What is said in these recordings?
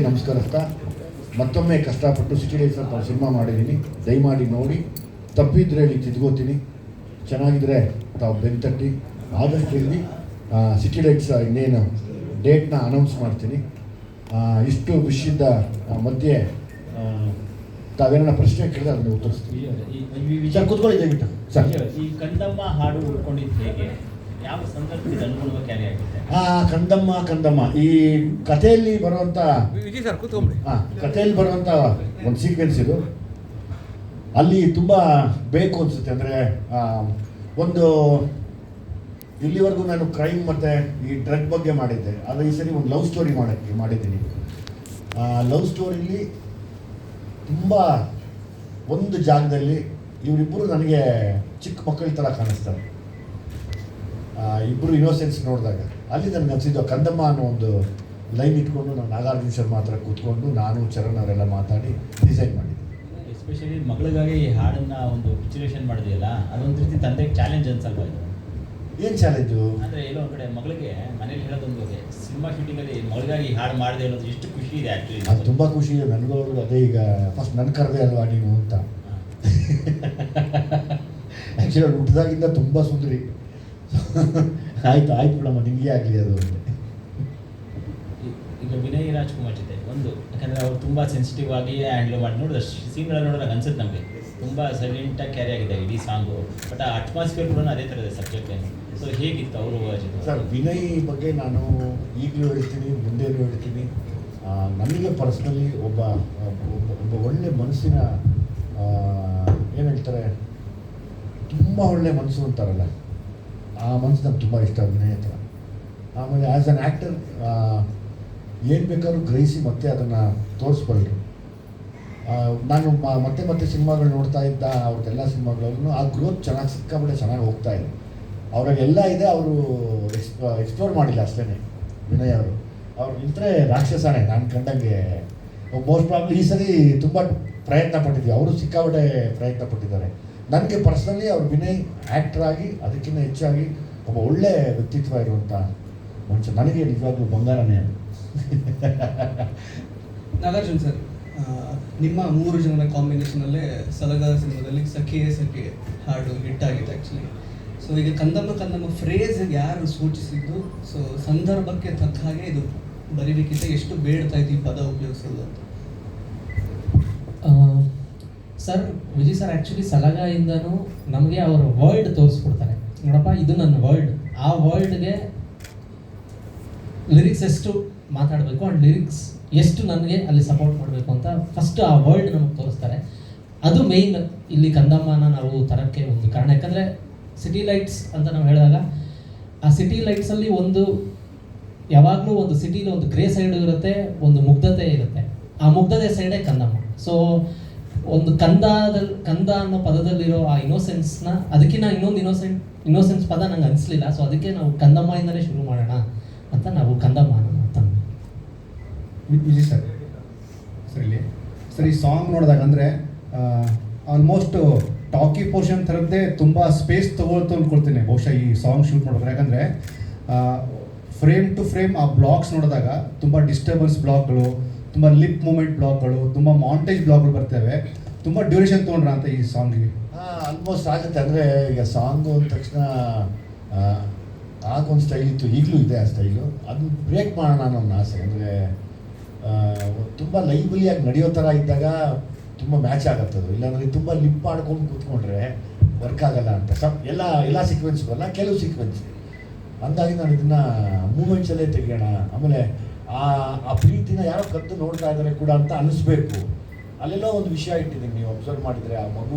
ನಮಸ್ಕಾರ. ಮತ್ತೊಮ್ಮೆ ಕಷ್ಟಪಟ್ಟು ಸಿಟಿ ಲೈಟ್ಸ್ ಅಂತ ಸಿನಿಮಾ ಮಾಡಿದ್ದೀನಿ. ದಯಮಾಡಿ ನೋಡಿ, ತಪ್ಪಿದ್ರೆ ಹೇಳಿ ತಿದ್ಕೋತೀನಿ, ಚೆನ್ನಾಗಿದ್ರೆ ತಾವು ಬೆಂತಟ್ಟಿ ಆದಷ್ಟು ಇಲ್ಲಿ ಸಿಟಿ ಲೈಟ್ಸ್ ಇನ್ನೇನು ಡೇಟ್ನ ಅನೌನ್ಸ್ ಮಾಡ್ತೀನಿ. ಇಷ್ಟು ವಿಷಯದ ಮಧ್ಯೆ ತಾವೇನ ಪ್ರಶ್ನೆ ಕೇಳಿದ್ರೆ ಅದನ್ನು ಉತ್ತರಿಸ್ತೀನಿ. ಸರ್ ಕೂತ್ಕೊಳ್ಳಿ ದಯವಿಟ್ಟು. ಸರ್, ಈ ಕಂದಮ್ಮ ಹಾಡು ಉಳ್ಕೊಂಡಿದ್ದು ಹೇಗೆ, ಯಾವ ಸಂದರ್ಭದಲ್ಲಿ ಅನುಗುಣವಾಗಿ ಕ್ಯಾರಿ ಆಗುತ್ತೆ? ಕಂದಮ್ಮ ಈ ಕಥೆಯಲ್ಲಿ ಬರುವಂಥ ಕಥೆಯಲ್ಲಿ ಬರುವಂಥ ಒಂದು ಸೀಕ್ವೆನ್ಸ್ ಇದು. ಅಲ್ಲಿ ತುಂಬ ಬೇಕು ಅನಿಸುತ್ತೆ. ಅಂದರೆ ಒಂದು ಇಲ್ಲಿವರೆಗೂ ನಾನು ಕ್ರೈಮ್ ಮತ್ತು ಈ ಡ್ರಗ್ ಬಗ್ಗೆ ಮಾಡಿದ್ದೆ, ಆದರೆ ಈ ಸರಿ ಒಂದು ಲವ್ ಸ್ಟೋರಿ ಮಾಡಿದ್ದೀನಿ. ಲವ್ ಸ್ಟೋರಿಲಿ ತುಂಬ ಒಂದು ಜಾಗದಲ್ಲಿ ಇವರಿಬ್ಬರು ನನಗೆ ಚಿಕ್ಕ ಮಕ್ಕಳ ಥರ ಕಾಣಿಸ್ತಾರೆ. ಇಬ್ಬರು ಇನ್ನೋಸೆನ್ಸ್ ನೋಡಿದಾಗ ಅಲ್ಲಿ ನನಗೆ ಅನಿಸಿದ್ದು ಕಂದಮ್ಮ ಅನ್ನೋ ಒಂದು ಲೈನ್ ಇಟ್ಕೊಂಡು ನಾನು ನಾಗಾರ್ಜುನ ಶರ್ಮಾ ಹತ್ರ ಕೂತ್ಕೊಂಡು ನಾನು ಚರಣ್ ಅವರೆಲ್ಲ ಮಾತಾಡಿ ಡಿಸೈನ್ ಮಾಡಿದ್ದೆ. ಎಸ್ಪೆಷಲಿ ಮಗಳಿಗಾಗಿ ಈ ಹಾಡನ್ನು ಒಂದು ಪಿಕ್ಚರೇಷನ್ ಮಾಡಿದೆಯಲ್ಲ, ಅದೊಂದು ರೀತಿ ತಂದೆಗೆ ಚಾಲೆಂಜ್ ಅನ್ಸಲ್ವಾ? ಏನು ಚಾಲೆಂಜು ಅಂದರೆ ಎಲ್ಲೋ ಒಂದು ಕಡೆ ಮಗಳಿಗೆ ಮನೇಲಿ ಹೇಳೋದೊಂದು ಸಿನಿಮಾ ಶೂಟಿಂಗಲ್ಲಿ ಮಗಳಿಗಾಗಿ ಈ ಹಾಡು ಮಾಡಿದೆ ಅನ್ನೋದು ಎಷ್ಟು ಖುಷಿ ಇದೆ. ಆ್ಯಕ್ಚುಲಿ ಅದು ತುಂಬ ಖುಷಿ ಇದೆ ನನಗೂ. ಅದೇ ಈಗ ಫಸ್ಟ್ ನನ್ನ ಕರೆದೆ ಅಲ್ವಾ ನೀನು ಅಂತ. ಆ್ಯಕ್ಚುಲಿ ಅವ್ರು ಹುಟ್ಟಿದಾಗಿಂದ ತುಂಬ ಸುಂದರಿ. ಆಯ್ತು ಬಿಡಮ್ಮ, ನಿಮಗೆ ಆಗಲಿ ಅದು. ಈಗ ವಿನಯ್ ರಾಜ್ಕುಮಾರ್ ಜೊತೆ ಒಂದು, ಯಾಕಂದರೆ ಅವ್ರು ತುಂಬ ಸೆನ್ಸಿಟಿವ್ ಆಗಿ ಹ್ಯಾಂಡಲ್ ಮಾಡಿ ನೋಡಿದ್ರೆ ಸೀನ್ಗಳಲ್ಲಿ ನೋಡಿದಾಗ ಅನ್ಸುತ್ತೆ ನಮಗೆ ತುಂಬ ಸೈಲೆಂಟಾಗಿ ಕ್ಯಾರಿ ಆಗಿದೆ ಇಡೀ ಸಾಂಗು. ಬಟ್ ಆ ಅಟ್ಮಾಸ್ಫಿಯರ್ ಕೂಡ ಅದೇ ಥರದ ಸಬ್ಜೆಕ್ಟ್ ಏನು. ಸೊ ಹೇಗಿತ್ತು ಅವರು ಜೊತೆ? ಸರ್, ವಿನಯ್ ಬಗ್ಗೆ ನಾನು ಈಗಲೂ ಹೇಳ್ತೀನಿ, ಮುಂದೆನೂ ಹೇಳ್ತೀನಿ. ನನಗೆ ಪರ್ಸ್ನಲಿ ಒಬ್ಬ ಒಳ್ಳೆ ಮನಸ್ಸಿನ ಏನು ಹೇಳ್ತಾರೆ, ತುಂಬ ಒಳ್ಳೆ ಮನಸ್ಸು ಅಂತಾರಲ್ಲ, ಆ ಮನಸ್ಸು ನಂಗೆ ತುಂಬ ಇಷ್ಟ ವಿನಯ್ ಹತ್ರ. ಆಮೇಲೆ ಆ್ಯಸ್ ಅನ್ ಆ್ಯಕ್ಟರ್ ಏನು ಬೇಕಾದ್ರೂ ಗ್ರಹಿಸಿ ಮತ್ತೆ ಅದನ್ನು ತೋರಿಸ್ಬಲ್ರು. ನಾನು ಮತ್ತೆ ಸಿನಿಮಾಗಳು ನೋಡ್ತಾ ಇದ್ದ ಅವ್ರದ್ದೆಲ್ಲ ಸಿನಿಮಾಗಳಲ್ಲೂ ಆ ಗ್ರೋತ್ ಸಿಕ್ಕಾಬಿಟ್ಟೆ ಚೆನ್ನಾಗಿ ಹೋಗ್ತಾ ಇದೆ. ಅವ್ರಿಗೆಲ್ಲ ಇದೆ, ಅವರು ಎಕ್ಸ್ಪ್ಲೋರ್ ಮಾಡಿಲ್ಲ ಅಷ್ಟೇ ವಿನಯ್ ಅವರು. ಅವ್ರು ನಿಂತರೆ ರಾಕ್ಷಸನೇ ನಾನು ಕಂಡಂಗೆ. ಮೋಸ್ಟ್ ಪ್ರಾಬ್ಲಿ ಈ ಸರಿ ತುಂಬ ಪ್ರಯತ್ನ ಪಟ್ಟಿದ್ವಿ, ಅವರು ಸಿಕ್ಕಾಬಿಟ್ಟೆ ಪ್ರಯತ್ನ ಪಟ್ಟಿದ್ದಾರೆ. ನನಗೆ ಪರ್ಸ್ನಲಿ ಅವ್ರು ವಿನಯ್ ಆ್ಯಕ್ಟರ್ ಆಗಿ ಅದಕ್ಕಿಂತ ಹೆಚ್ಚಾಗಿ ಒಬ್ಬ ಒಳ್ಳೆ ವ್ಯಕ್ತಿತ್ವ ಇರುವಂಥ ಮನುಷ್ಯ. ನನಗೆ ನಿಜವಾಗ್ಲೂ ಬಂಗಾರನೇ ಅದು. ನಾಗಾರ್ಜುನ್ ಸರ್, ನಿಮ್ಮ 3 ಜನರ ಕಾಂಬಿನೇಷನಲ್ಲೇ ಸಲಗಾರ ಸಿನಿಮಾದಲ್ಲಿ ಸಖಿಯೇ ಸಖಿ ಹಾಡು ಹಿಟ್ ಆಗಿತ್ತು ಆ್ಯಕ್ಚುಲಿ. ಸೊ ಈಗ ಕಂದಮ್ಮ ಫ್ರೇಜ್ಗೆ ಯಾರು ಸೂಚಿಸಿದ್ದು? ಸೊ ಸಂದರ್ಭಕ್ಕೆ ತಕ್ಕ ಹಾಗೆ ಇದು ಬರೀಬೇಕಿಂತ ಎಷ್ಟು ಬೇಡ್ತಾ ಇದ್ದು ಈ ಪದ ಉಪಯೋಗಿಸೋದು ಅಂತ? ಸರ್, ವಿಜಯ್ ಸರ್ ಆ್ಯಕ್ಚುಲಿ ಸಲಗಾಯಿಂದನೂ ನಮಗೆ ಅವರ ವರ್ಲ್ಡ್ ತೋರಿಸ್ಕೊಡ್ತಾರೆ. ನೋಡಪ್ಪ, ಇದು ನನ್ನ ವರ್ಲ್ಡ್, ಆ ವರ್ಲ್ಡ್ಗೆ ಲಿರಿಕ್ಸ್ ಎಷ್ಟು ಮಾತಾಡಬೇಕು ಆ್ಯಂಡ್ ಲಿರಿಕ್ಸ್ ಎಷ್ಟು ನನಗೆ ಅಲ್ಲಿ ಸಪೋರ್ಟ್ ಮಾಡಬೇಕು ಅಂತ ಫಸ್ಟ್ ಆ ವರ್ಲ್ಡ್ ನಮಗೆ ತೋರಿಸ್ತಾರೆ. ಅದು ಮೇಯ್ನ್ ಇಲ್ಲಿ ಕಂದಮ್ಮನ ನಾವು ತರೋಕ್ಕೆ ಒಂದು ಕಾರಣ. ಯಾಕಂದರೆ ಸಿಟಿ ಲೈಟ್ಸ್ ಅಂತ ನಾವು ಹೇಳಿದಾಗ ಆ ಸಿಟಿ ಲೈಟ್ಸಲ್ಲಿ ಒಂದು ಯಾವಾಗಲೂ ಒಂದು ಸಿಟಿಲಿ ಒಂದು ಗ್ರೇ ಸೈಡ್ ಇರುತ್ತೆ, ಒಂದು ಮುಗ್ಧತೆ ಇರುತ್ತೆ. ಆ ಮುಗ್ಧತೆ ಸೈಡೇ ಕಂದಮ್ಮ. ಸೊ ಒಂದು ಕಂದ ಅನ್ನೋ ಪದದಲ್ಲಿರೋ ಆ ಇನ್ನೋಸೆನ್ಸ್ನ, ಅದಕ್ಕಿಂತ ಇನ್ನೊಂದು ಇನ್ನೋಸೆನ್ಸ್ ಪದ ನಂಗೆ ಅನಿಸ್ಲಿಲ್ಲ. ಸೊ ಅದಕ್ಕೆ ನಾವು ಕಂದಮ್ಮಯಿಂದಲೇ ಶುರು ಮಾಡೋಣ ಅಂತ ನಾವು ಕಂದಮ್ಮ ಅಂತ. ವಿಜಯ್ ಸರ್, ಈ ಸಾಂಗ್ ನೋಡಿದಾಗ ಅಂದರೆ ಆಲ್ಮೋಸ್ಟ್ ಟಾಕಿ ಪೋರ್ಷನ್ ಥರದ್ದೇ ತುಂಬ ಸ್ಪೇಸ್ ತೊಗೊಳ್ತು ಅಂದ್ಕೊಳ್ತೀನಿ ಬಹುಶಃ ಈ ಸಾಂಗ್ ಶೂಟ್ ಮಾಡೋದು. ಯಾಕಂದರೆ ಫ್ರೇಮ್ ಟು ಫ್ರೇಮ್ ಆ ಬ್ಲಾಗ್ಸ್ ನೋಡಿದಾಗ ತುಂಬ ಡಿಸ್ಟರ್ಬೆನ್ಸ್ ಬ್ಲಾಗ್ಗಳು, ತುಂಬ ಲಿಪ್ ಮೂಮೆಂಟ್ ಬ್ಲಾಗ್ಗಳು, ತುಂಬ ಮಾಂಟೇಜ್ ಬ್ಲಾಗ್ಗಳು ಬರ್ತವೆ. ತುಂಬ ಡ್ಯೂರೇಷನ್ ತೊಗೊಂಡ್ರ ಅಂತ ಈ ಸಾಂಗಿಗೆ? ಆಲ್ಮೋಸ್ಟ್ ಆಗುತ್ತೆ. ಅಂದರೆ ಈಗ ಸಾಂಗು ಅಂದ ತಕ್ಷಣ ಆಗೊಂದು ಸ್ಟೈಲ್ ಇತ್ತು, ಈಗಲೂ ಇದೆ ಆ ಸ್ಟೈಲು. ಅದು ಬ್ರೇಕ್ ಮಾಡೋಣ ಅನ್ನೋ ನನ್ನ ಆಸೆ. ಅಂದರೆ ತುಂಬ ಲೈವ್ಲಿಯಾಗಿ ನಡೆಯೋ ಥರ ಇದ್ದಾಗ ತುಂಬ ಮ್ಯಾಚ್ ಆಗುತ್ತದು. ಇಲ್ಲಾಂದರೆ ತುಂಬ ಲಿಪ್ ಆಡ್ಕೊಂಡು ಕೂತ್ಕೊಂಡ್ರೆ ವರ್ಕ್ ಆಗಲ್ಲ ಅಂತ. ಎಲ್ಲ ಸೀಕ್ವೆನ್ಸ್ ಬರಲ್ಲ, ಕೆಲವು ಸೀಕ್ವೆನ್ಸ್. ಹಂಗಾಗಿ ನಾನು ಇದನ್ನು ಮೂಮೆಂಟ್ಸಲ್ಲೇ ತೆಗಿಯೋಣ. ಆಮೇಲೆ ಆ ಪ್ರೀತಿನ ಯಾರೋ ಕದ್ದು ನೋಡ್ತಾ ಇದ್ದಾರೆ ಕೂಡ ಅಂತ ಅನ್ನಿಸ್ಬೇಕು. ಅಲ್ಲೆಲ್ಲೋ ಒಂದು ವಿಷಯ ಇಟ್ಟಿದ್ದೀನಿ, ನೀವು ಅಬ್ಸರ್ವ್ ಮಾಡಿದರೆ ಆ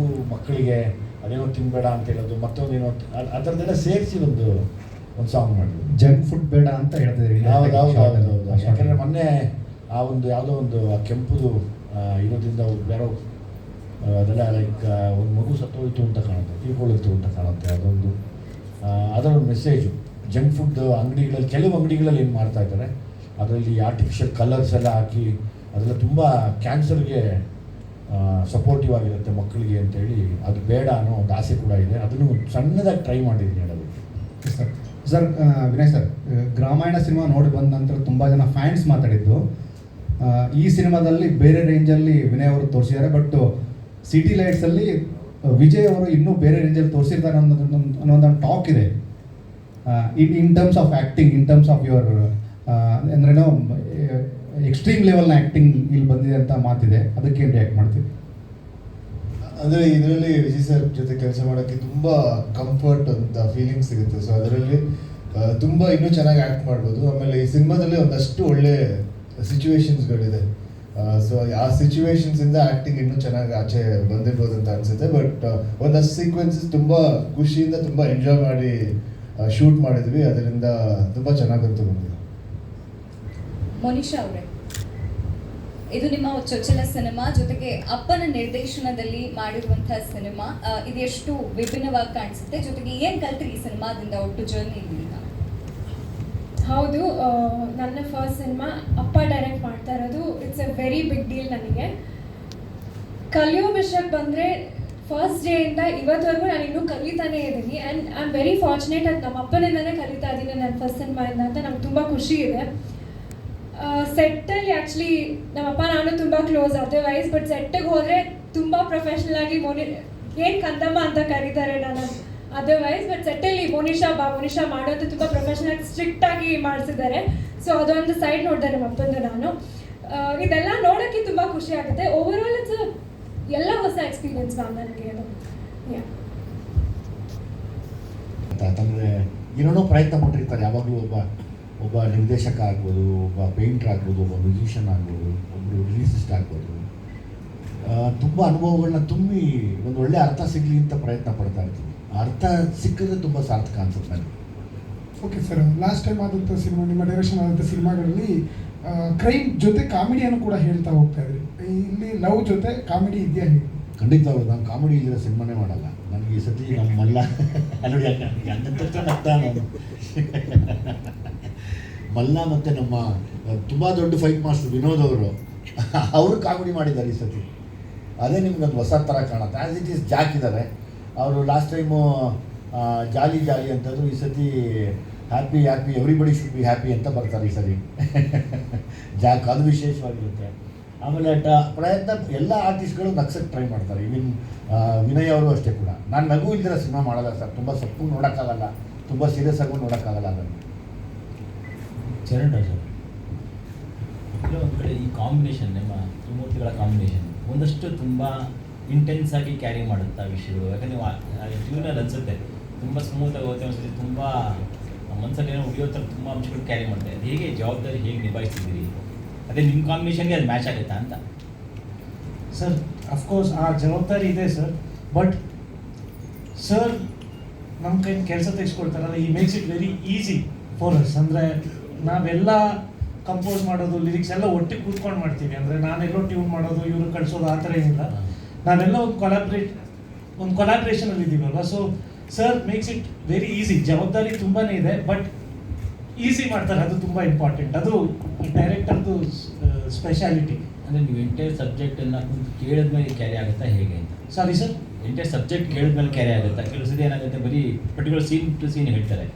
ಮಕ್ಕಳಿಗೆ ಅದೇನೋ ತಿನ್ನಬೇಡ ಅಂತ ಹೇಳೋದು, ಮತ್ತೊಂದೇನೋ ಅದರದ್ದೆಲ್ಲ ಸೇರಿಸಿ ಒಂದು ಸಾಂಗ್ ಮಾಡಿದ್ರು. ಜಂಕ್ ಫುಡ್ ಬೇಡ ಅಂತ ಹೇಳ್ತಿದ್ರಿ. ಹೌದು. ಯಾಕಂದರೆ ಮೊನ್ನೆ ಆ ಒಂದು ಯಾವುದೋ ಒಂದು ಆ ಕೆಂಪುದು ಇರೋದ್ರಿಂದ ಯಾರೋ ಅದೆಲ್ಲ ಲೈಕ್ ಒಂದು ಮಗು ಸತ್ತೋಯ್ತು ಅಂತ ಕಾಣುತ್ತೆ, ತೀರ್ಕೊಳ್ಳಿತ್ತು ಅಂತ ಕಾಣುತ್ತೆ. ಅದರೊಂದು ಮೆಸೇಜು. ಜಂಕ್ ಫುಡ್ ಅಂಗಡಿಗಳಲ್ಲಿ, ಕೆಲವು ಅಂಗಡಿಗಳಲ್ಲಿ ಏನು ಮಾಡ್ತಾ ಇದ್ದಾರೆ, ಅದರಲ್ಲಿ ಆರ್ಟಿಫಿಷಿಯಲ್ ಕಲರ್ಸ್ ಎಲ್ಲ ಹಾಕಿ ಅದೆಲ್ಲ ತುಂಬ ಕ್ಯಾನ್ಸರ್ಗೆ ಸಪೋರ್ಟಿವ್ ಆಗಿರುತ್ತೆ ಮಕ್ಕಳಿಗೆ ಅಂತೇಳಿ. ಅದು ಬೇಡ ಅನ್ನೋ ಒಂದು ಆಸೆ ಕೂಡ ಇದೆ. ಅದನ್ನು ಸಣ್ಣದಾಗಿ ಟ್ರೈ ಮಾಡಿದ್ದೀನಿ ಹೇಳೋದಕ್ಕೆ. Sir, Vinay sir, Gramayana cinema ನೋಡಿ ಬಂದ ನಂತರ ತುಂಬ ಜನ ಫ್ಯಾನ್ಸ್ ಮಾತಾಡಿದ್ದು ಈ ಸಿನಿಮಾದಲ್ಲಿ ಬೇರೆ ರೇಂಜಲ್ಲಿ ವಿನಯ್ ಅವರು ತೋರಿಸಿದ್ದಾರೆ. ಬಟ್ ಸಿಟಿ ಲೈಟ್ಸಲ್ಲಿ ವಿಜಯ್ ಅವರು ಇನ್ನೂ ಬೇರೆ ರೇಂಜಲ್ಲಿ ತೋರಿಸಿರ್ತಾರೆ ಅನ್ನೋದೊಂದು ಟಾಕ್ ಇದೆ. In terms of acting, in terms of your ಅಂದ್ರೇನೋ ಎಕ್ಸ್ಟ್ರೀಮ್ ಲೆವೆಲ್ನ ಆ್ಯಕ್ಟಿಂಗ್ ಇಲ್ಲಿ ಬಂದಿದೆ ಅಂತ ಮಾತಿದೆ. ಅದಕ್ಕೇನು ರಿಯಾಕ್ಟ್ ಮಾಡ್ತೀವಿ? ಅಂದರೆ ಇದರಲ್ಲಿ ವಿಜಯ್ ಸರ್ ಜೊತೆ ಕೆಲಸ ಮಾಡೋಕ್ಕೆ ತುಂಬ ಕಂಫರ್ಟ್ ಅಂತ ಫೀಲಿಂಗ್ ಸಿಗುತ್ತೆ. ಸೊ ಅದರಲ್ಲಿ ತುಂಬ ಇನ್ನೂ ಚೆನ್ನಾಗಿ ಆ್ಯಕ್ಟ್ ಮಾಡ್ಬೋದು. ಆಮೇಲೆ ಈ ಸಿನಿಮಾದಲ್ಲಿ ಒಂದಷ್ಟು ಒಳ್ಳೆ ಸಿಚುವೇಶನ್ಸ್ಗಳಿದೆ. ಸೊ ಆ ಸಿಚುವೇಶನ್ಸಿಂದ ಆ್ಯಕ್ಟಿಂಗ್ ಇನ್ನೂ ಚೆನ್ನಾಗಿ ಆಚೆ ಬಂದಿರ್ಬೋದು ಅಂತ ಅನಿಸುತ್ತೆ. ಬಟ್ ಒಂದಷ್ಟು ಸೀಕ್ವೆನ್ಸಸ್ ತುಂಬ ಖುಷಿಯಿಂದ ತುಂಬ ಎಂಜಾಯ್ ಮಾಡಿ ಶೂಟ್ ಮಾಡಿದ್ವಿ. ಅದರಿಂದ ತುಂಬ ಚೆನ್ನಾಗಂತೂ ಬಂದಿದೆ. ಮೋನಿಶಾ ಅವರೇ, ಇದು ನಿಮ್ಮ ಚೊಚ್ಚಲ ಸಿನಿಮಾ, ಜೊತೆಗೆ ಅಪ್ಪನ ನಿರ್ದೇಶನದಲ್ಲಿ ಮಾಡಿರುವಂತಹ ಸಿನಿಮಾ. ಇದು ಎಷ್ಟು ವಿಭಿನ್ನವಾಗಿ ಕಾಣಿಸುತ್ತೆ, ಜೊತೆಗೆ ಏನು ಕಲ್ತ್ರಿ ಈ ಸಿನಿಮಾದಿಂದ ಒಟ್ಟು ಜರ್ನಿ ಈಗ? ಹೌದು, ನನ್ನ ಫಸ್ಟ್ ಸಿನಿಮಾ ಅಪ್ಪ ಡೈರೆಕ್ಟ್ ಮಾಡ್ತಾ ಇರೋದು. It's a very big deal ನನಗೆ. ಕಲಿಯೋ ವಿಷಯಕ್ಕೆ ಬಂದರೆ ಫಸ್ಟ್ ಡೇಯಿಂದ ಇವತ್ತವರೆಗೂ ನಾನು ಇನ್ನೂ ಕಲಿತಾನೇ ಇದ್ದೀನಿ. And I am very fortunate ಅದು ನಮ್ಮ ಅಪ್ಪನಿಂದನೇ ಕಲಿತಾ ಇದ್ದೀನಿ ನನ್ನ ಫಸ್ಟ್ ಸಿನಿಮಾಯಿಂದ ಅಂತ ನಮ್ಗೆ ತುಂಬ ಖುಷಿ ಇದೆ. ಸೆಟ್ಟಲ್ಲಿ ಆ್ಯಕ್ಚುಲಿ ನಮ್ಮಪ್ಪ ನಾನು ತುಂಬ ಕ್ಲೋಸ್ ಅದರ್ವೈಸ್, ಬಟ್ ಸೆಟ್ಟಿಗೆ ಹೋದರೆ ತುಂಬ ಪ್ರೊಫೆಷ್ನಲ್ ಆಗಿ ಏನು ಕಂದಮ್ಮ ಅಂತ ಕರೀತಾರೆ ನಾನು ಅದರ್ವೈಸ್. ಬಟ್ ಸೆಟ್ಟಲ್ಲಿ ಮೋನಿಶಾ ಮಾಡೋದು ತುಂಬ ಪ್ರೊಫೆಷ್ನಲ್ ಆಗಿ ಸ್ಟ್ರಿಕ್ಟ್ ಆಗಿ ಮಾಡಿಸಿದ್ದಾರೆ. ಸೊ ಅದೊಂದು ಸೈಡ್ ನೋಡಿದೆ ನಮ್ಮ ಅಪ್ಪಂದು ನಾನು. ಇದೆಲ್ಲ ನೋಡೋಕ್ಕೆ ತುಂಬ ಖುಷಿ ಆಗುತ್ತೆ. ಓವರ್ ಆಲ್ ಇಟ್ಸ್ ಎಲ್ಲ ಹೊಸ ಎಕ್ಸ್ಪೀರಿಯನ್ಸ್ ಮ್ಯಾಮ್ ನನಗೆ ಅದು. ಯಾಕಂದರೆ ಏನೇನೋ ಪ್ರಯತ್ನ ಪಟ್ಟಿರ್ತಾರೆ ಯಾವಾಗಲೂ. ಒಬ್ಬ ನಿರ್ದೇಶಕ ಆಗ್ಬೋದು, ಒಬ್ಬ ಪೇಂಟ್ರ್ ಆಗ್ಬೋದು, ಒಬ್ಬ ಮ್ಯೂಸಿಷಿಯನ್ ಆಗ್ಬೋದು, ಒಬ್ಬರು ಲಿರಿಸಿಸ್ಟ್ ಆಗ್ಬೋದು. ತುಂಬ ಅನುಭವಗಳನ್ನ ತುಂಬಿ ಒಂದು ಒಳ್ಳೆ ಅರ್ಥ ಸಿಗಲಿ ಅಂತ ಪ್ರಯತ್ನ ಪಡ್ತಾ ಇರ್ತೀವಿ. ಅರ್ಥ ಸಿಕ್ಕಿದ್ರೆ ತುಂಬ ಸಾರ್ಥಕ ಅನ್ಸುತ್ತೆ ನನಗೆ. ಓಕೆ ಸರ್, ಲಾಸ್ಟ್ ಟೈಮ್ ಆದಂಥ ಸಿನಿಮಾ, ನಿಮ್ಮ ಡೈರೆಕ್ಷನ್ ಆದಂಥ ಸಿನಿಮಾಗಳಲ್ಲಿ ಕ್ರೈಮ್ ಜೊತೆ ಕಾಮಿಡಿಯನ್ನು ಕೂಡ ಹೇಳ್ತಾ ಹೋಗ್ತಾ ಇದ್ರಿ. ಇಲ್ಲಿ ಲವ್ ಜೊತೆ ಕಾಮಿಡಿ ಇದೆಯಾ ಹೇಗೆ? ಖಂಡಿತವಾಗ್ಲು ನಾನು ಕಾಮಿಡಿ ಇಲ್ಲದೆ ಸಿನಿಮಾನೇ ಮಾಡಲ್ಲ. ನನಗೆ ಈ ಸತಿ ನಮ್ಮ ಮಲ್ಲ ನೋಡಿ ನಾನು ಮಲ್ಲ ಮತ್ತು ನಮ್ಮ ತುಂಬ ದೊಡ್ಡ ಫೈಟ್ ಮಾಸ್ಟರ್ ವಿನೋದ್ ಅವರು ಕಾಮಿಡಿ ಮಾಡಿದ್ದಾರೆ ಈ ಸತಿ. ಅದೇ ನಿಮ್ಗೊಂದು ಹೊಸ ಥರ ಕಾಣುತ್ತೆ. ಆ್ಯಸ್ ಇಟ್ ಈಸ್ ಜಾಕ್ ಇದ್ದಾರೆ ಅವರು. ಲಾಸ್ಟ್ ಟೈಮು ಜಾಲಿ ಅಂತಂದ್ರು, ಈ ಸತಿ happy everybody should be happy ಅಂತ ಬರ್ತಾರೆ ಈ ಸರಿ ಜಾಕ್. ಅದು ವಿಶೇಷವಾಗಿರುತ್ತೆ. ಆಮೇಲೆ ಪ್ರಯತ್ನ ಎಲ್ಲ ಆರ್ಟಿಸ್ಟ್ಗಳು ನಗ್ಸಕ್ಕೆ ಟ್ರೈ ಮಾಡ್ತಾರೆ. ಈವನ್ ವಿನಯ್ ಅವರು ಅಷ್ಟೇ ಕೂಡ. ನಾನು ನಗು ಇಲ್ದಿರೋ ಸಿನಿಮಾ ಮಾಡಲ್ಲ ಸರ್. ತುಂಬ ಸೊಪ್ಪು ನೋಡೋಕ್ಕಾಗಲ್ಲ, ತುಂಬ ಸೀರಿಯಸ್ ಆಗೂ ನೋಡೋಕ್ಕಾಗಲ್ಲ ಅದನ್ನು. ಚರಣ್ ರಾಜ್ ಅವರು ಒಂದು ಕಡೆ ಈ ಕಾಂಬಿನೇಷನ್, ನಿಮ್ಮ ತ್ರಿಮೂರ್ತಿಗಳ ಕಾಂಬಿನೇಷನ್ ಒಂದಷ್ಟು ತುಂಬ ಇಂಟೆನ್ಸ್ ಆಗಿ ಕ್ಯಾರಿ ಮಾಡುತ್ತಾ ವಿಷಯಗಳು. ಯಾಕಂದರೆ ನೀವು ಟ್ಯೂನಲ್ಲಿ ಅನಿಸುತ್ತೆ ತುಂಬ ಸ್ಮೂತಾಗಿ ಹೋಗುತ್ತೆ, ಒಂದ್ಸತಿ ತುಂಬ ಮನಸ್ಸಲ್ಲಿ ಏನೋ ಉಳಿಯೋ ಥರ ತುಂಬ ಅಂಶಗಳು ಕ್ಯಾರಿ ಮಾಡ್ತಾರೆ. ಅದು ಹೇಗೆ ಜವಾಬ್ದಾರಿ ಹೇಗೆ ನಿಭಾಯಿಸ್ತಿದ್ದೀರಿ? ಅದೇ ನಿಮ್ಮ ಕಾಂಬಿನೇಷನ್ಗೆ ಅದು ಮ್ಯಾಚ್ ಆಗುತ್ತಾ ಅಂತ? ಸರ್ ಅಫ್ಕೋರ್ಸ್ ಆ ಜವಾಬ್ದಾರಿ ಇದೆ ಸರ್. ಬಟ್ ಸರ್ ನಮ್ಮ ಕೈ ಕೆಲಸ ತೆಗೆಸ್ಕೊಳ್ತಾರಲ್ಲ, ಈ makes it very easy for us. ಅಂದರೆ ನಾವೆಲ್ಲ ಕಂಪೋಸ್ ಮಾಡೋದು, ಲಿರಿಕ್ಸ್ ಎಲ್ಲ ಒಟ್ಟಿಗೆ ಕೂತ್ಕೊಂಡು ಮಾಡ್ತೀವಿ. ಅಂದರೆ ನಾನೆಲ್ಲೋ ಟ್ಯೂನ್ ಮಾಡೋದು, ಇವರು ಕಳಿಸೋದು ಆ ಥರ ಏನಿಲ್ಲ. ನಾವೆಲ್ಲ ಒಂದು ಕೊಲಾಬ್ರೇಷನಲ್ಲಿ ಇದ್ದೀವಲ್ವ. So sir makes it very easy. ಜವಾಬ್ದಾರಿ ತುಂಬಾ ಇದೆ, ಬಟ್ ಈಸಿ ಮಾಡ್ತಾರೆ. ಅದು ತುಂಬ ಇಂಪಾರ್ಟೆಂಟ್. ಅದು ಡೈರೆಕ್ಟರ್ದು ಸ್ಪೆಷಾಲಿಟಿ. ಅಂದರೆ ನೀವು ಎಂಟೈರ್ ಸಬ್ಜೆಕ್ಟನ್ನು ಕೇಳಿದ್ಮೇಲೆ ಕ್ಯಾರಿ ಆಗುತ್ತಾ ಹೇಗೆ ಅಂತ? ಸಾರಿ ಸರ್, ಎಂಟೈರ್ ಸಬ್ಜೆಕ್ಟ್ ಕೇಳಿದ್ಮೇಲೆ ಕ್ಯಾರಿ ಆಗುತ್ತಾ? ಕೆಲವು ಸತಿ ಏನಾಗುತ್ತೆ ಬರೀ ಪರ್ಟಿಕ್ಯುಲರ್ ಸೀನ್ ಟು ಸೀನ್ ಹೇಳ್ತಾರೆ.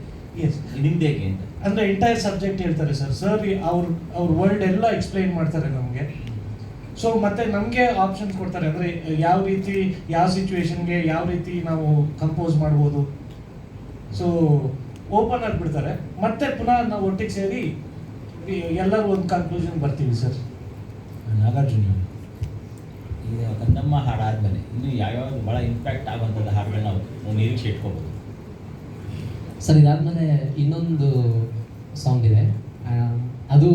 ಎಸ್, ನಿಮ್ದು ಹೇಗೆ ಅಂತ? ಅಂದರೆ ಎಂಟೈರ್ ಸಬ್ಜೆಕ್ಟ್ ಹೇಳ್ತಾರೆ ಸರ್. ಅವ್ರ ವರ್ಲ್ಡ್ ಎಲ್ಲ ಎಕ್ಸ್ಪ್ಲೈನ್ ಮಾಡ್ತಾರೆ ನಮಗೆ. ಸೊ ಮತ್ತೆ ನಮಗೆ ಆಪ್ಷನ್ಸ್ ಕೊಡ್ತಾರೆ. ಅಂದರೆ ಯಾವ ರೀತಿ, ಯಾವ ಸಿಚುವೇಶನ್ಗೆ ಯಾವ ರೀತಿ ನಾವು ಕಂಪೋಸ್ ಮಾಡ್ಬೋದು. ಸೊ ಓಪನ್ ಆಗಿಬಿಡ್ತಾರೆ. ಮತ್ತೆ ಪುನಃ ನಾವು ಒಟ್ಟಿಗೆ ಸೇರಿ ಎಲ್ಲರೂ ಒಂದು ಕನ್ಕ್ಲೂಷನ್ ಬರ್ತೀವಿ ಸರ್. ನಾಗಾರ್ಜುನ, ಈಗ ಕಂದಮ್ಮ ಹಾಡಾದ್ಮೇಲೆ ಇನ್ನು ಯಾವ್ಯಾವ್ದು ಭಾಳ ಇಂಪ್ಯಾಕ್ಟ್ ಆಗುವಂಥದ್ದು ಹಾಡುಗಳನ್ನ ನಾವು ನಿರೀಕ್ಷೆ ಇಟ್ಕೋಬೋದು? ಸರ್ ಇದಾದಮೇಲೆ ಇನ್ನೊಂದು ಸಾಂಗ್ ಇದೆ. ಅದು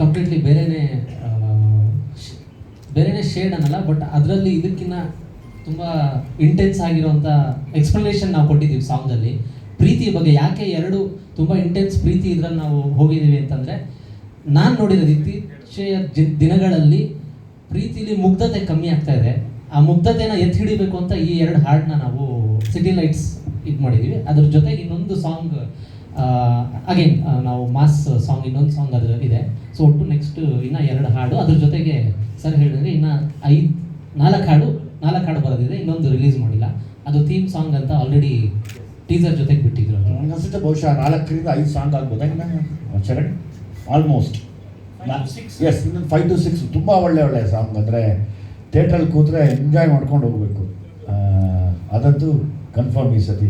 ಕಂಪ್ಲೀಟ್ಲಿ ಬೇರೆನೇ ಶೇಡ್ ಅನ್ನಲ್ಲ, ಬಟ್ ಅದರಲ್ಲಿ ಇದಕ್ಕಿಂತ ತುಂಬ ಇಂಟೆನ್ಸ್ ಆಗಿರೋಂಥ ಎಕ್ಸ್ಪ್ಲನೇಷನ್ ನಾವು ಕೊಟ್ಟಿದ್ದೀವಿ ಸಾಂಗಲ್ಲಿ. ಪ್ರೀತಿ ಬಗ್ಗೆ ಯಾಕೆ ಎರಡು ತುಂಬ ಇಂಟೆನ್ಸ್ ಪ್ರೀತಿ ಇದ್ರಲ್ಲಿ ನಾವು ಹೋಗಿದ್ದೀವಿ ಅಂತಂದರೆ, ನಾನು ನೋಡಿರೋದು ಇತ್ತೀಚೆಯ ದಿನಗಳಲ್ಲಿ ಪ್ರೀತಿಲಿ ಮುಗ್ಧತೆ ಕಮ್ಮಿ ಆಗ್ತಾ ಇದೆ. ಆ ಮುಗ್ಧತೆನ ಎತ್ತಿ ಹಿಡಿಬೇಕು ಅಂತ ಈ ಎರಡು ಹಾಡನ್ನ ನಾವು ಸಿಟಿ ಲೈಟ್ಸ್ ಇದು ಮಾಡಿದ್ದೀವಿ. ಅದ್ರ ಜೊತೆಗೆ ಇನ್ನೊಂದು ಸಾಂಗ್ ಅಗೇನ್ ನಾವು ಮಾಸ್ ಸಾಂಗ್, ಇನ್ನೊಂದು ಸಾಂಗ್ ಅದ್ರ ಇದೆ. ಸೊ ಒಟ್ಟು ನೆಕ್ಸ್ಟ್ ಇನ್ನೂ 2 ಹಾಡು, ಅದ್ರ ಜೊತೆಗೆ ಸರ್ ಹೇಳಿದ್ರೆ ಇನ್ನು 4 ಹಾಡು ಬರೋದಿದೆ. ಇನ್ನೊಂದು ರಿಲೀಸ್ ಮಾಡಿಲ್ಲ. ಅದು ಥೀಮ್ ಸಾಂಗ್ ಅಂತ ಆಲ್ರೆಡಿ ಟೀಸರ್ ಜೊತೆಗೆ ಬಿಟ್ಟಿದ್ರು. ಅನಿಸುತ್ತೆ ಬಹುಶಃ 4 ರಿಂದ 5 ಸಾಂಗ್ ಆಗ್ಬೋದಾ ಚರಣ್? ಆಲ್ಮೋಸ್ಟ್ ಎಸ್ ಇನ್ನೊಂದು 5 to 6 ತುಂಬ ಒಳ್ಳೆ ಸಾಂಗ್. ಅಂದರೆ ಥಿಯೇಟ್ರಲ್ಲಿ ಕೂತ್ರೆ ಎಂಜಾಯ್ ಮಾಡ್ಕೊಂಡು ಹೋಗಬೇಕು. ಅದಂತೂ ಕನ್ಫರ್ಮ್ ಈ ಸತಿ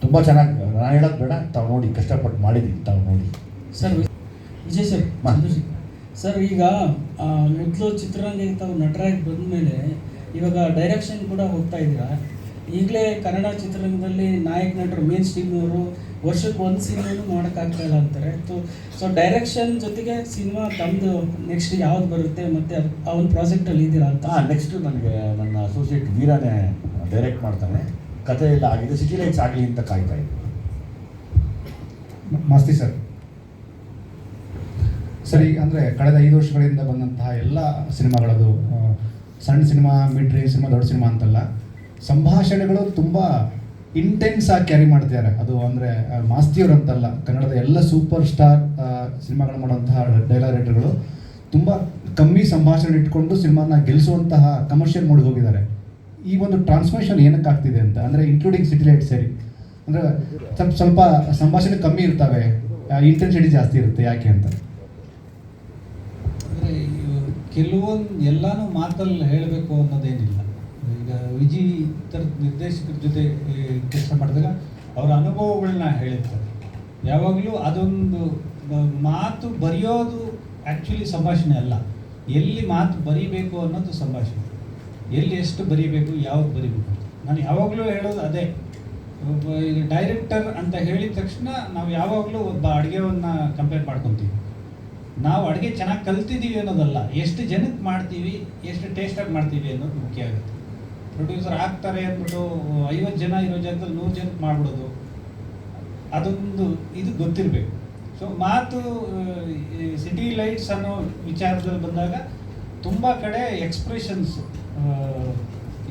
ತುಂಬ ಚೆನ್ನಾಗಿ. ನಾನು ಹೇಳೋದು ಬೇಡ, ತಾವು ನೋಡಿ, ಕಷ್ಟಪಟ್ಟು ಮಾಡಿದ್ದೀವಿ, ತಾವು ನೋಡಿ. ಸರ್ ವಿಜಯ್ ಸರ್, ಮಾ. ಸರ್ ಈಗ ಮೊದಲು ಚಿತ್ರರಂಗಕ್ಕೆ ತಾವು ನಟರಾಗಿ ಬಂದಮೇಲೆ ಇವಾಗ ಡೈರೆಕ್ಷನ್ ಕೂಡ ಹೋಗ್ತಾ ಇದ್ದೀರಾ. ಈಗಲೇ ಕನ್ನಡ ಚಿತ್ರರಂಗದಲ್ಲಿ ನಾಯಕ ನಟರು ಮೇನ್ ಸ್ಟ್ರೀಮ್ನವರು ವರ್ಷಕ್ಕೆ ಒಂದು ಸಿನಿಮಾನು ಮಾಡೋಕ್ಕಾಗ್ತಾ ಇಲ್ಲ ಅಂತಾರೆ. ಸೊ ಡೈರೆಕ್ಷನ್ ಜೊತೆಗೆ ಸಿನಿಮಾ ತಮ್ಮದು ನೆಕ್ಸ್ಟ್ ಯಾವ್ದು ಬರುತ್ತೆ ಮತ್ತು ಆ ಒಂದು ಪ್ರಾಜೆಕ್ಟಲ್ಲಿ ಇದ್ದೀರಾ ಅಂತ? ನೆಕ್ಸ್ಟು ನನಗೆ ನನ್ನ ಅಸೋಸಿಯೇಟ್ ವೀರಾನೇ ಡೈರೆಕ್ಟ್ ಮಾಡ್ತಾನೆ. ಕಥೆ ಎಲ್ಲ ಆಗಿದೆ, ಸಿಟಿ ಲೈಟ್ಸ್ ಆಗಲಿ ಅಂತ ಕಾಯ್ತಾ ಇದ್ದೆ. ಮಸ್ತಿ ಸರ್. ಸರಿ, ಅಂದರೆ ಕಳೆದ 5 ವರ್ಷಗಳಿಂದ ಬಂದಂತಹ ಎಲ್ಲ ಸಿನಿಮಾಗಳದು ಸಣ್ಣ ಸಿನಿಮಾ, ಮಿಡ್ ರೇಂಜ್ ಸಿನಿಮಾ, ದೊಡ್ಡ ಸಿನಿಮಾ ಅಂತಲ್ಲ, ಸಂಭಾಷಣೆಗಳು ತುಂಬ ಇಂಟೆನ್ಸ್ ಆಗಿ ಕ್ಯಾರಿ ಮಾಡ್ತಿದ್ದಾರೆ. ಅದು ಅಂದರೆ ಮಾಸ್ತಿಯವರು ಅಂತಲ್ಲ, ಕನ್ನಡದ ಎಲ್ಲ ಸೂಪರ್ ಸ್ಟಾರ್ ಸಿನಿಮಾಗಳು ಮಾಡುವಂತಹ ಡೈಲಾಗ್ ರೈಟರ್ಗಳು ತುಂಬ ಕಮ್ಮಿ ಸಂಭಾಷಣೆ ಇಟ್ಕೊಂಡು ಸಿನಿಮಾನ ಗೆಲ್ಲಿಸುವಂತಹ ಕಮರ್ಷಿಯಲ್ ಮೋಡ್ಗೆ ಹೋಗಿದ್ದಾರೆ. ಈ ಒಂದು ಟ್ರಾನ್ಸ್ಫಾರ್ಮೇಷನ್ ಏನಕ್ಕೆ ಆಗ್ತಿದೆ ಅಂತ ಅಂದರೆ, ಇನ್ಕ್ಲೂಡಿಂಗ್ ಸಿಟಿ ಲೈಟ್ ಸೇರಿ, ಅಂದರೆ ಸ್ವಲ್ಪ ಸಂಭಾಷಣೆ ಕಮ್ಮಿ ಇರ್ತವೆ, ಇಂಟೆನ್ಸಿಟಿ ಜಾಸ್ತಿ ಇರುತ್ತೆ, ಯಾಕೆ ಅಂತ? ಅಂದರೆ ಕೆಲವೊಂದು ಎಲ್ಲನೂ ಮಾತಲ್ಲಿ ಹೇಳಬೇಕು ಅನ್ನೋದೇನಿಲ್ಲ. ಈಗ ವಿಜಿ ಥರದ ನಿರ್ದೇಶಕರ ಜೊತೆ ಕೆಲಸ ಮಾಡಿದಾಗ ಅವರ ಅನುಭವಗಳನ್ನ ಹೇಳಿರ್ತಾರೆ. ಯಾವಾಗಲೂ ಅದೊಂದು ಮಾತು ಬರೆಯೋದು ಆ್ಯಕ್ಚುಲಿ ಸಂಭಾಷಣೆ ಅಲ್ಲ, ಎಲ್ಲಿ ಮಾತು ಬರೀಬೇಕು ಅನ್ನೋದು ಸಂಭಾಷಣೆ. ಎಲ್ಲಿ ಎಷ್ಟು ಬರೀಬೇಕು, ಯಾವ್ದು ಬರೀಬೇಕು ಅಂತ ನಾನು ಯಾವಾಗಲೂ ಹೇಳೋದು ಅದೇ. ಈಗ ಡೈರೆಕ್ಟರ್ ಅಂತ ಹೇಳಿದ ತಕ್ಷಣ ನಾವು ಯಾವಾಗಲೂ ಒಬ್ಬ ಅಡುಗೆವನ್ನ ಕಂಪೇರ್ ಮಾಡ್ಕೊತೀವಿ. ನಾವು ಅಡುಗೆ ಚೆನ್ನಾಗಿ ಕಲ್ತಿದ್ದೀವಿ ಅನ್ನೋದಲ್ಲ, ಎಷ್ಟು ಜನಕ್ಕೆ ಮಾಡ್ತೀವಿ, ಎಷ್ಟು ಟೇಸ್ಟಾಗಿ ಮಾಡ್ತೀವಿ ಅನ್ನೋದು ಮುಖ್ಯ ಆಗುತ್ತೆ. ಪ್ರೊಡ್ಯೂಸರ್ ಆಗ್ತಾರೆ ಅಂದ್ಬಿಟ್ಟು 50 ಜನ ಇರೋ ಜಾಗದಲ್ಲಿ 100 ಜನಕ್ಕೆ ಮಾಡಿಬಿಡೋದು, ಅದೊಂದು ಇದು ಗೊತ್ತಿರಬೇಕು. ಸೊ ಮಾತು ಸಿಟಿ ಲೈಟ್ಸ್ ಅನ್ನೋ ವಿಚಾರದಲ್ಲಿ ಬಂದಾಗ ತುಂಬ ಕಡೆ ಎಕ್ಸ್ಪ್ರೆಷನ್ಸ್.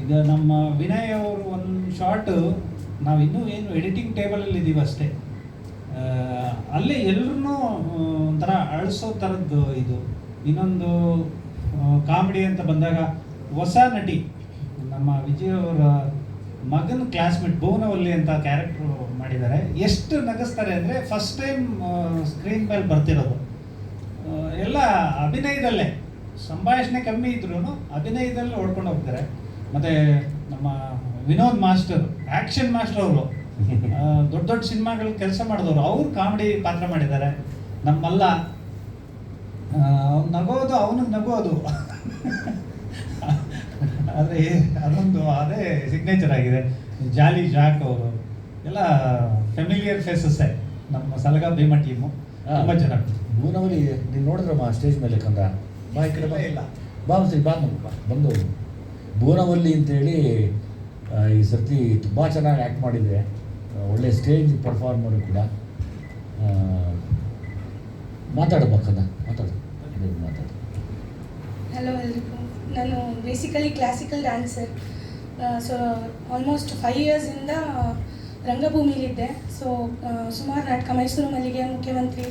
ಈಗ ನಮ್ಮ ವಿನಯ್ ಅವರು ಒಂದು ಶಾರ್ಟು ನಾವು ಇನ್ನೂ ಏನು ಎಡಿಟಿಂಗ್ ಟೇಬಲಲ್ಲಿ ಇದ್ದೀವಿ ಅಷ್ಟೇ, ಅಲ್ಲೇ ಎಲ್ಲರೂ ಒಂಥರ ಅಳಿಸೋ ಥರದ್ದು ಇದು. ಇನ್ನೊಂದು ಕಾಮಿಡಿ ಅಂತ ಬಂದಾಗ ಹೊಸ ನಟಿ ನಮ್ಮ ವಿಜಯ್ ಅವರ ಮಗನ ಕ್ಲಾಸ್ಮೇಟ್ ಭುವನವಲ್ಲಿ ಅಂತ ಕ್ಯಾರೆಕ್ಟ್ರು ಮಾಡಿದ್ದಾರೆ. ಎಷ್ಟು ನಗಿಸ್ತಾರೆ ಅಂದರೆ ಫಸ್ಟ್ ಟೈಮ್ ಸ್ಕ್ರೀನ್ ಮೇಲೆ ಬರ್ತಿರೋದು. ಎಲ್ಲ ಅಭಿನಯದಲ್ಲೇ, ಸಂಭಾಷಣೆ ಕಮ್ಮಿ ಇದ್ರೂ ಅಭಿನಯದಲ್ಲಿ ಓಡ್ಕೊಂಡು ಹೋಗ್ತಾರೆ. ಮತ್ತು ನಮ್ಮ ವಿನೋದ್ ಮಾಸ್ಟರ್, ಆ್ಯಕ್ಷನ್ ಮಾಸ್ಟರ್ ಅವರು, ದೊಡ್ಡ ದೊಡ್ಡ ಸಿನಿಮಾಗಳಲ್ಲಿ ಕೆಲಸ ಮಾಡಿದವರು, ಅವರು ಕಾಮಿಡಿ ಪಾತ್ರ ಮಾಡಿದ್ದಾರೆ. ನಮ್ಮಲ್ಲ ಅವ್ನು ನಗೋದು, ಅವನಿಗೆ ನಗೋದು ಆದರೆ ಅದೊಂದು ಅದೇ ಸಿಗ್ನೇಚರ್ ಆಗಿದೆ. ಜಾಲಿ ಜಾಕ್ ಅವರು ಎಲ್ಲ ಫೆಮಿಲಿಯರ್ ಫೇಸಸ್ಸೇ ನಮ್ಮ ಸಲಗ ಭೀಮಾ ಟೀಮು. ತುಂಬ ಚೆನ್ನಾಗಿ ಭುವನವಲ್ಲಿ ನೀನು ನೋಡಿದ್ರಮ್ಮ ಸ್ಟೇಜ್ ಮೇಲೆ ಕಂದ ಬಾ, ಈ ಕಡೆ ಬಾ, ಇಲ್ಲ ಬಾ ಸರಿ ಬಾ, ಬಂದು ಭುವನವಲ್ಲಿ ಅಂತೇಳಿ ಈ ಸರ್ತಿ ತುಂಬ ಚೆನ್ನಾಗಿ ಆ್ಯಕ್ಟ್ ಮಾಡಿದೆ. ಒಳ್ಳೆ ಸ್ಟೇಜ್ ಪರ್ಫಾರ್ಮರು ಕೂಡ. ಮಾತಾಡಬೇಕಂದ ಮಾತಾಡು. ಹಲೋ ಎಲ್ರಿಗೂ. ನಾನು basically classical dancer. So almost 5 ಇಯರ್ಸಿಂದ ರಂಗಭೂಮಿಲಿದ್ದೆ. ಸೊ ಸುಮಾರು ನಾಟಕ, ಮೈಸೂರು ಮಲ್ಲಿಗೆ, ಮುಖ್ಯಮಂತ್ರಿ,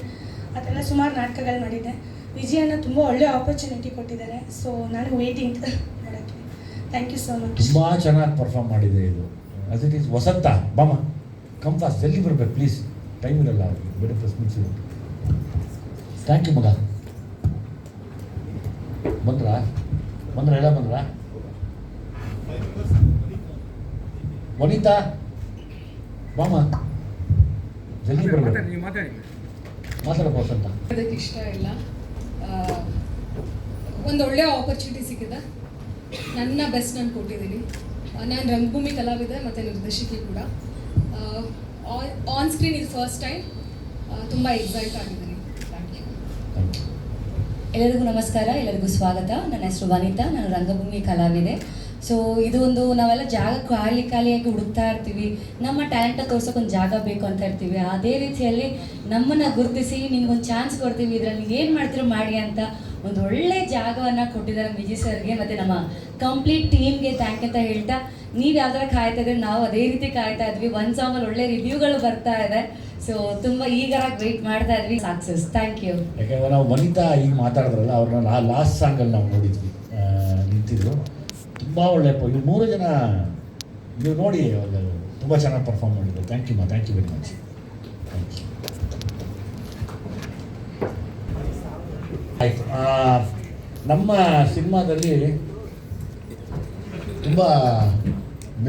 ಅದೆಲ್ಲ ಸುಮಾರು ನಾಟಕಗಳು ಮಾಡಿದ್ದೆ. ವಿಜಯನ ತುಂಬ ಒಳ್ಳೆ ಆಪರ್ಚುನಿಟಿ ಕೊಟ್ಟಿದ್ದಾರೆ. ಸೊ ನಾನು ವೇಟಿಂಗ್ ಮಾಡೋಕ್ಕೆ. Thank you so much. ತುಂಬ ಚೆನ್ನಾಗಿ ಪರ್ಫಾರ್ಮ್ ಮಾಡಿದೆ ಇದು. ಆಸ್ ಇಟ್ ಈಸ್ ವಸಂತ ಬಾಮ ಕಮ್ ಫಾಸ್ಟ್, ಜಲ್ದಿ ಬರ್ಬೇಕು ಪ್ಲೀಸ್, ಟೈಮ್ ಇರಲ್ಲ ಅವ್ರಿಗೆ, ಬೇರೆ ಪ್ರೆಸ್ ಮೀಟ್ಸ್ ಇರುತ್ತೆ. ಥ್ಯಾಂಕ್ ಯು ಮಗ. ಬಂದ್ರಾ ಎಲ್ಲ ಬಂದ್ರಾ? ವನಿತಾ ಬಾಮ ಜಲ್ದಿ ಬರ್ಬೇಕು, ಮಾತಾಡಪ್ಪ ವಸಂತ. ಅದಕ್ಕೆ ಇಷ್ಟ ಇಲ್ಲ. ಒಂದು ಒಳ್ಳೆ ಆಪರ್ಚುನಿಟಿ ಸಿಕ್ಕಿದೆ, ನನ್ನ ಬೆಸ್ಟ್ ನಾನು ಕೊಟ್ಟಿದ್ದೀನಿ. ನಾನು ರಂಗಭೂಮಿ ಕಲಾವಿದೆ ಮತ್ತು ನಿರ್ದೇಶಕಿ ಕೂಡ. ಆನ್ ಸ್ಕ್ರೀನ್ ಇದು ಫಸ್ಟ್ ಟೈಮ್. ತುಂಬ ಎಕ್ಸೈಟ್ ಆಗಿದ್ದೀನಿ. Thank you. ಎಲ್ಲರಿಗೂ ನಮಸ್ಕಾರ, ಎಲ್ಲರಿಗೂ ಸ್ವಾಗತ. ನನ್ನ ಹೆಸರು ವನಿತಾ, ನಾನು ರಂಗಭೂಮಿ ಕಲಾವಿದೆ. ಸೊ ಇದು ಒಂದು ನಾವೆಲ್ಲ ಜಾಗ ಖಾಲಿಯಾಗಿ ಹುಡುಕ್ತಾ ಇರ್ತೀವಿ, ನಮ್ಮ ಟ್ಯಾಲೆಂಟ ತೋರ್ಸೋಕೆ ಒಂದು ಜಾಗ ಬೇಕು ಅಂತ ಇರ್ತೀವಿ. ಅದೇ ರೀತಿಯಲ್ಲಿ ನಮ್ಮನ್ನು ಗುರುತಿಸಿ ನಿಮ್ಗೊಂದು ಚಾನ್ಸ್ ಕೊಡ್ತೀವಿ, ಇದರಲ್ಲಿ ಏನು ಮಾಡ್ತೀರೋ ಮಾಡಿ ಅಂತ ಒಂದು ಒಳ್ಳೆ ಜಾಗವನ್ನು ಕೊಟ್ಟಿದ್ದಾರೆ ವಿಜಯ್ ಸರ್ಗೆ ಮತ್ತು ನಮ್ಮ ಕಂಪ್ಲೀಟ್ ಟೀಮ್ಗೆ ಥ್ಯಾಂಕ್ ಅಂತ ಹೇಳ್ತಾ, ನೀವು ಯಾವ ಥರ ಕಾಯ್ತಾ ಇದ್ರೆ ನಾವು ಅದೇ ರೀತಿ ಕಾಯ್ತಾ ಇದ್ವಿ. ಒಂದು ಸಾಂಗಲ್ಲಿ ಒಳ್ಳೆ ರಿವ್ಯೂಗಳು ಬರ್ತಾ ಇದೆ. ಸೊ ತುಂಬ ಈಗರಾಗಿ ವೆಯ್ಟ್ ಮಾಡ್ತಾ ಇದ್ವಿ. ಸಕ್ಸಸ್. Thank you. ಯಾಕೆಂದ್ರೆ ನಾವು ವನಿತಾ ಈಗ ಮಾತಾಡಿದ್ರಲ್ಲ, ಅವ್ರನ್ನ ಲಾಸ್ಟ್ ಸಾಂಗಲ್ಲಿ ನಾವು ನೋಡಿದ್ವಿ, ನಿಂತಿದ್ರು. ತುಂಬ ಒಳ್ಳೆ ಇವ್ರು 3 ಜನ ನೀವು ನೋಡಿ ಅವಾಗ ತುಂಬ ಚೆನ್ನಾಗಿ ಪರ್ಫಾರ್ಮ್ ಮಾಡಿದ್ರು. Thank you very much. Thank you. ಆಯಿತು. ನಮ್ಮ ಸಿನಿಮಾದಲ್ಲಿ ತುಂಬ